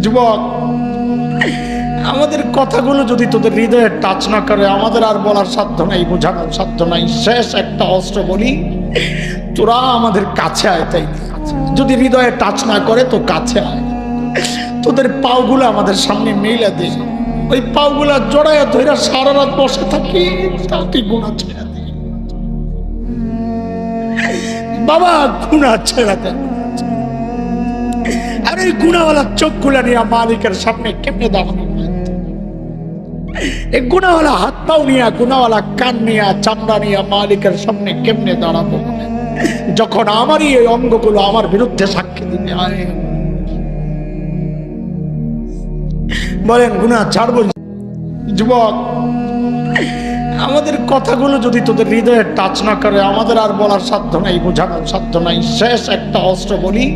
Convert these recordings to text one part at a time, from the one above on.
যুবক, আমাদের কথাগুলো যদি তোদের হৃদয়ে টাচ না করে, আমাদের আর বলার সাধ্য নাই, বোঝানোর সাধ্য নাই। শেষ একটা অস্ত্র বলি, তোরা আমাদের কাছে আয়। তাই যদি হৃদয়ে টাচ না করে তো কাছে আয়, তোদের পাওগুলো আমাদের সামনে মেলে দে। ওই পাওগুলা জড়াইয়া ধইরা সারা রাত বসে থাকি, তাতে গুনাহ ছেড়ে দে বাবা, গুনাহ ছেড়ে দে। আর এই গুনাহওয়ালা চোখগুলা নিয়ে মালিকের সামনে কেমনে দাঁড়ানো, এই গুনাহওয়ালা হাত পাও নিয়ে, গুনাহওয়ালা কান নিয়ে, চামড়া নিয়ে মালিকের সামনে কেমনে দাঁড়াবো যখন আমারই এই অঙ্গগুলো আমার বিরুদ্ধে সাক্ষী দিবে? বলেন গুনাহ ছাড়বো? যুবক, আমাদের কথাগুলো যদি তোদের হৃদয়ে টাচ না করে, আমাদের আর বলার সাধ্য নাই, বোঝানোর সাধ্য নাই। শেষ একটা অস্ত্র বলি,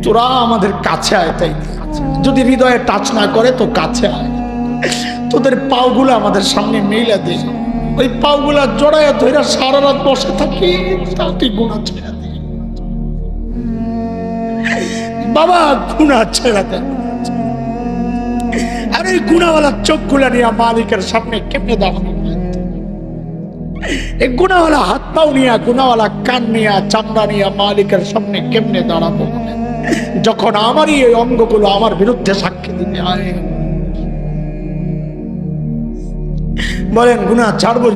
তোরা আমাদের কাছে আয়। তাই যদি হৃদয়ে টাচ না করে তো কাছে আয়, তোদের পাওগুলো আমাদের সামনে মেলে দে। ওই পাওগুলা জড়াইয়া ধইরা সারা রাত বসে থাকি, তাতে গুনাহ ছেড়ে দে বাবা, গুনাহ ছেড়ে দে। আর এই গুনাহওয়ালা চোখগুলা নিয়ে মালিকের সামনে কেমনে দাঁড়ানো, এই গুনাহওয়ালা হাত পাও নিয়ে, গুনাহওয়ালা কান নিয়ে, চামড়া নিয়ে মালিকের সামনে কেমনে দাঁড়াবো যখন আমারই এই অঙ্গগুলো আমার বিরুদ্ধে সাক্ষী দিবে? বলেন গুনাহ ছাড়বো?